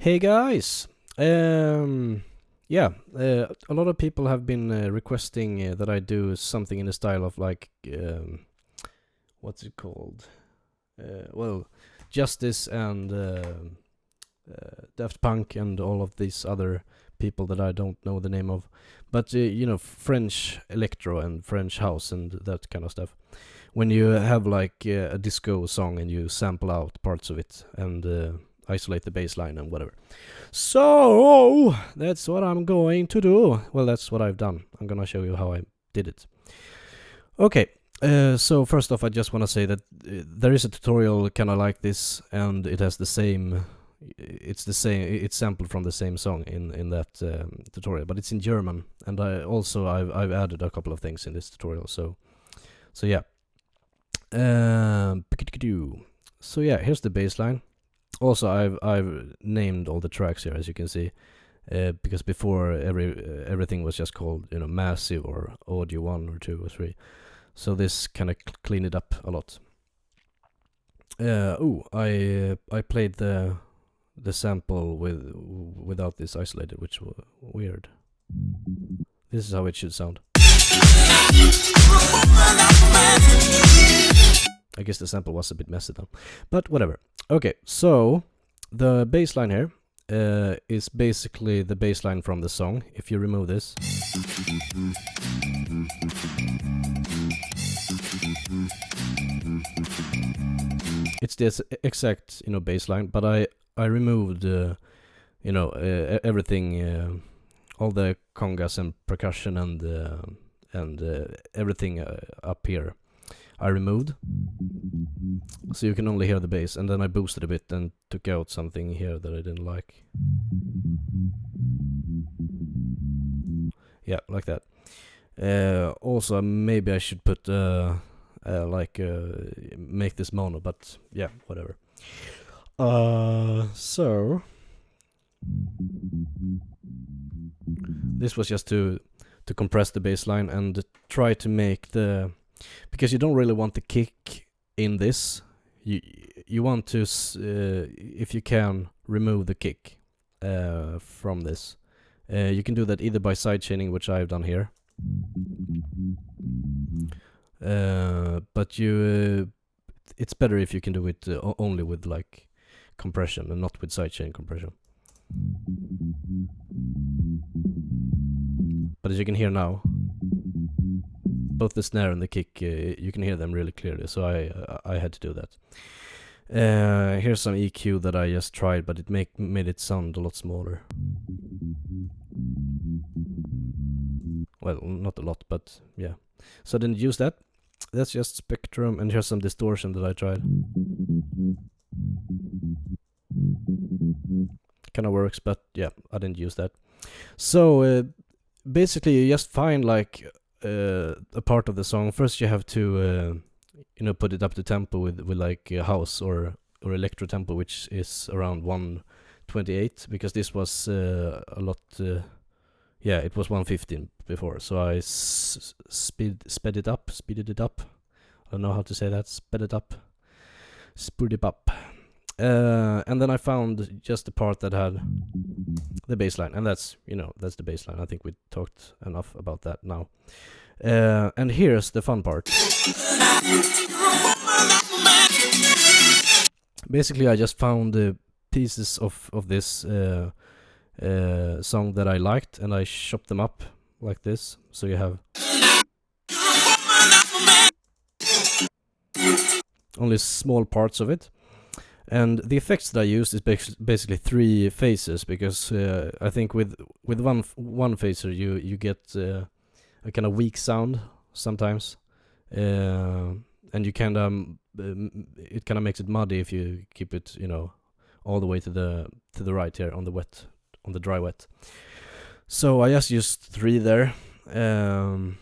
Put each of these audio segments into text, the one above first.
Hey guys! Yeah, a lot of people have been requesting that I do something in the style of like, what's it called? Well, Justice and Daft Punk and all of these other people that I don't know the name of. But, French electro and French house and that kind of stuff. When you have like a disco song and you sample out parts of it and isolate the bass line and whatever. So that's what I'm going to do. Well, that's what I've done. I'm gonna show you how I did it. Okay, so first off, I just want to say that there is a tutorial kind of like this, and it has the same. It's the same. It's sampled from the same song in that tutorial, but it's in German, and I've added a couple of things in this tutorial. So yeah. So yeah, here's the bass line. Also, I've named all the tracks here, as you can see, because before everything was just called massive or audio 1 or 2 or 3. So this kind of cleaned it up a lot. I played the sample without this isolated, which was weird. This is how it should sound. I guess the sample was a bit messy then, but whatever. Okay, so the bass line here is basically the bass line from the song. If you remove this, it's this exact bass line, but I removed everything, all the congas and percussion and everything up here. I removed, so you can only hear the bass, and then I boosted a bit and took out something here that I didn't like. Yeah, like that. Also, maybe I should put make this mono, but yeah, whatever. So this was just to compress the bass line and try to make because you don't really want the kick in this. You want to, if you can, remove the kick from this. You can do that either by sidechaining, which I've done here. But it's better if you can do it only with like compression and not with sidechain compression. But as you can hear now, both the snare and the kick, you can hear them really clearly, so I had to do that. Here's some EQ that I just tried, but it made it sound a lot smaller. Well, not a lot, but yeah. So I didn't use that. That's just spectrum, and here's some distortion that I tried. Kind of works, but yeah, I didn't use that. So basically you just find like a part of the song. First you have to put it up to tempo with like a house or electro tempo, which is around 128, because this was a lot it was 115 before, so I speeded it up. I don't know how to say that. Speed it up. And then I found just the part that had the bass line, and that's the bass line. I think we talked enough about that now. And here's the fun part. Basically, I just found the pieces of this song that I liked, and I chopped them up like this. So you have only small parts of it. And the effects that I used is basically 3 phases, because I think with one phaser you get a kind of weak sound sometimes, and you kind of it kind of makes it muddy if you keep it all the way to the right here on the dry wet. So I just used 3 there, and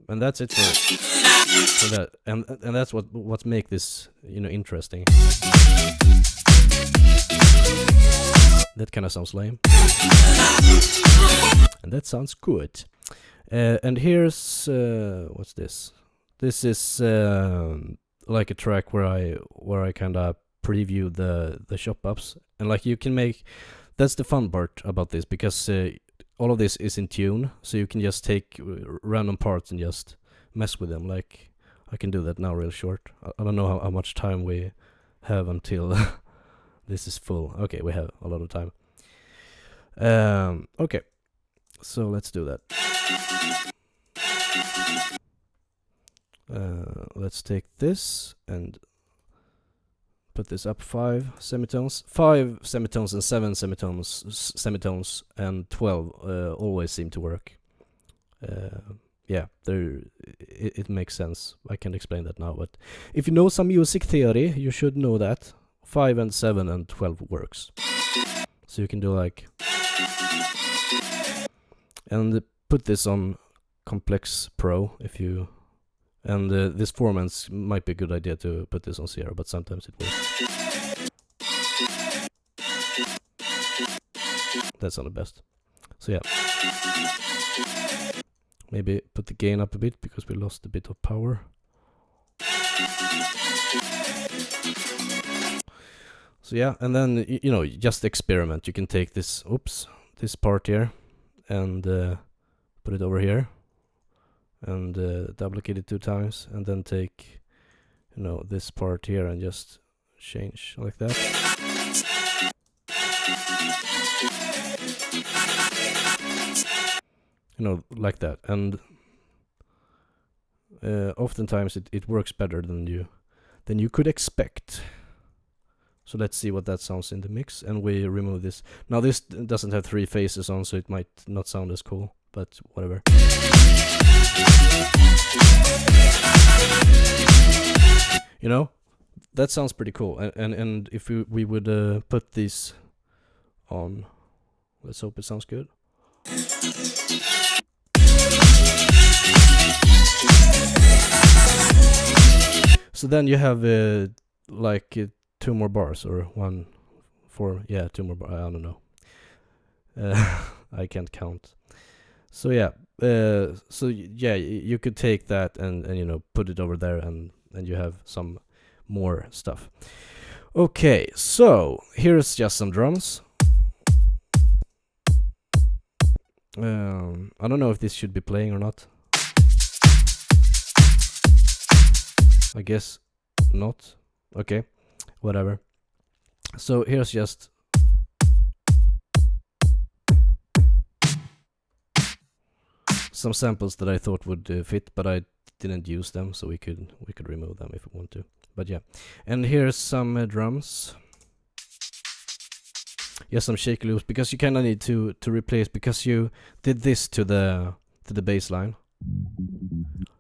that's it for that, and that's what make this interesting. That kind of sounds lame, and that sounds good. And here's what's this? This is like a track where I kind of preview the chop ups, and like you can make that's the fun part about this, because all of this is in tune, so you can just take random parts and just mess with them. Like, I can do that now real short. I don't know how much time we have until this is full. Okay, we have a lot of time. Okay, so let's do that. Let's take this and put this up 5 semitones. 5 semitones and 7 semitones and 12 always seem to work. Yeah, it makes sense. I can't explain that now, but if you know some music theory, you should know that 5 and 7 and 12 works. So you can do like, and put this on Complex Pro if you, and this formants might be a good idea to put this on 0, but sometimes it works. That's not the best. So yeah, maybe put the gain up a bit because we lost a bit of power. So yeah, and then you know, just experiment. You can take this, this part here, and put it over here, and duplicate it 2 times, and then take, you know, this part here and just change like that. You know, like that, and oftentimes it works better than you could expect. So let's see what that sounds in the mix, and we remove this. Now this doesn't have 3 phases on, so it might not sound as cool, but whatever. You know, that sounds pretty cool. And if we would put these on, let's hope it sounds good. So then you have like 2 more bars, or 1, 4, yeah, 2 more bars, I don't know. I can't count. So yeah, you could take that and you know, put it over there, and you have some more stuff. Okay, so here's just some drums. I don't know if this should be playing or not. I guess not. Okay, whatever. So here's just some samples that I thought would fit, but I didn't use them, so we could remove them if we want to. But yeah, and here's some drums. Yes, some shaky loops, because you kind of need to replace, because you did this to the bass line.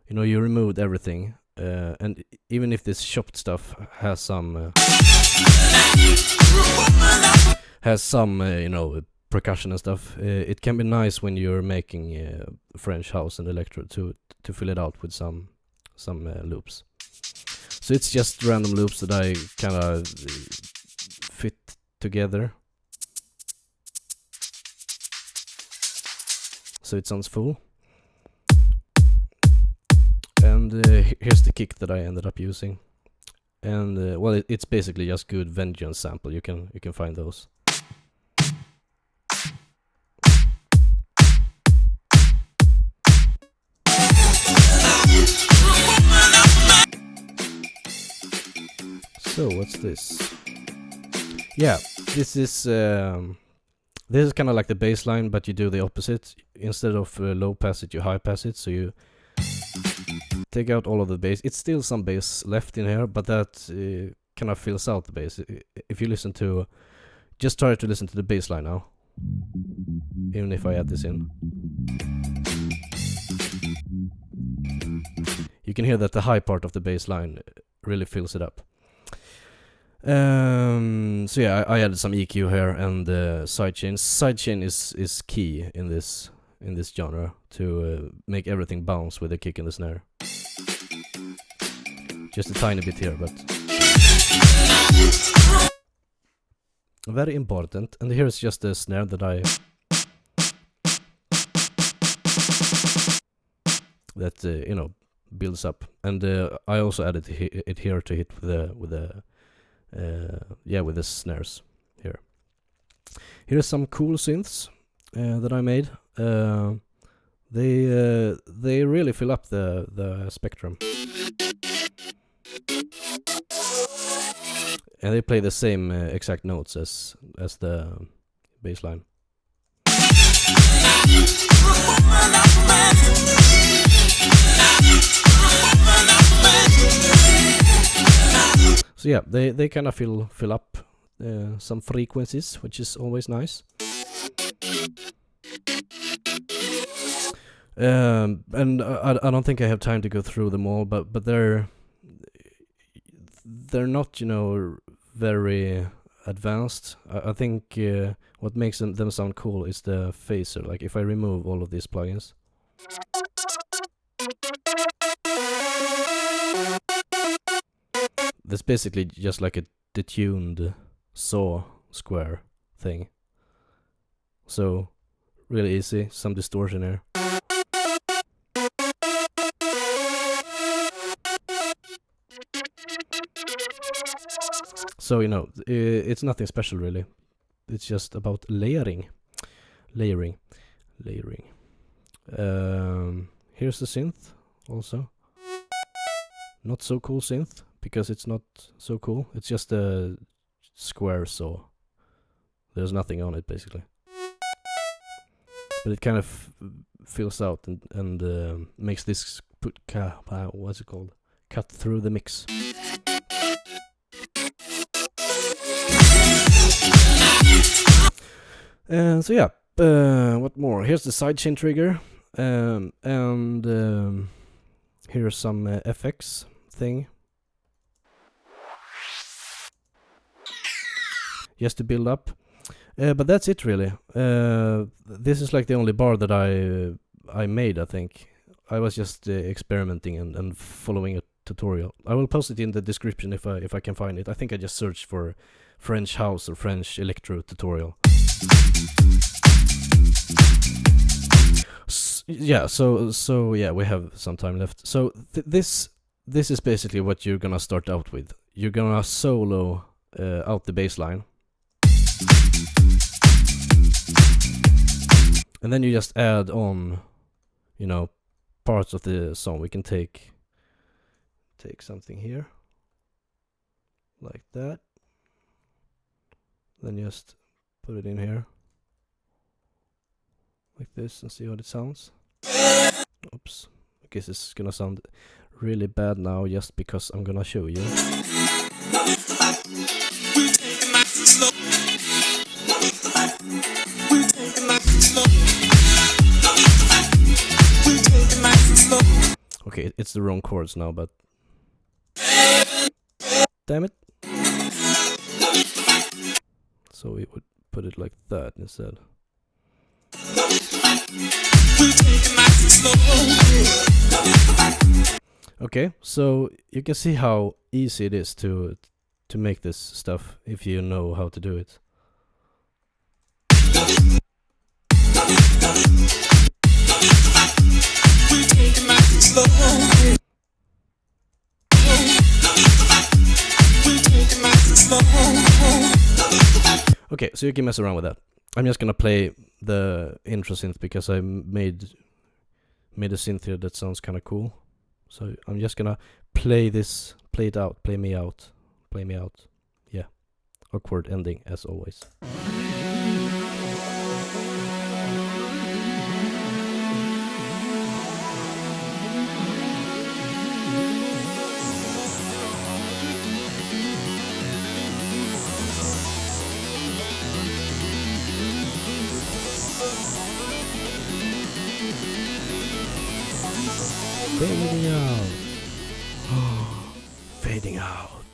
You know, you removed everything, and even if this chopped stuff has some you know, percussion and stuff, it can be nice when you're making French house and electro to fill it out with some loops. So it's just random loops that I kind of fit together, so it sounds full. And here's the kick that I ended up using, and well, it's basically just good Vengeance sample. You can find those. So what's this? Yeah, this is kind of like the bass line, but you do the opposite. Instead of low pass it, you high pass it. So you take out all of the bass. It's still some bass left in here, but that kind of fills out the bass. If you listen to, just try to listen to the bass line now, even if I add this in. You can hear that the high part of the bass line really fills it up. So yeah, I added some EQ here and sidechain. Sidechain is key in this genre to make everything bounce with the kick and the snare. Just a tiny bit here, but very important. And here's just the snare that you know, builds up. And I also added it here to hit with the snares here. Here's some cool synths that I made. They really fill up the spectrum, and they play the same exact notes as the bass line. So yeah, they kind of fill up some frequencies, which is always nice. And I don't think I have time to go through them all, but they're not, you know, very advanced. I think what makes them sound cool is the phaser. Like if I remove all of these plugins, that's basically just like a detuned saw square thing. So really easy, some distortion here. So, you know, it's nothing special really. It's just about layering. Here's the synth also. Not so cool synth, because it's not so cool. It's just a square saw. There's nothing on it basically. But it kind of fills out and makes this what's it called? Cut through the mix. So yeah, what more? Here's the sidechain trigger, and here's some FX thing. Just to build up. But that's it really. This is like the only bar that I made, I think. I was just experimenting and following a tutorial. I will post it in the description if I can find it. I think I just searched for French house or French electro tutorial. Yeah, so yeah, we have some time left. So this is basically what you're gonna start out with. You're gonna solo out the bass line, and then you just add on, you know, parts of the song. We can take something here like that, then just put it in here like this and see what it sounds. Oops, I guess it's gonna sound really bad now just because I'm gonna show you. Okay, it's the wrong chords now, but damn it. So we would put it like that instead. Okay, so you can see how easy it is to make this stuff if you know how to do it. Okay, so you can mess around with that. I'm just gonna play the intro synth because I made a synth here that sounds kind of cool. So I'm just gonna play it out, play me out. Yeah, awkward ending as always. Fading out. Fading out.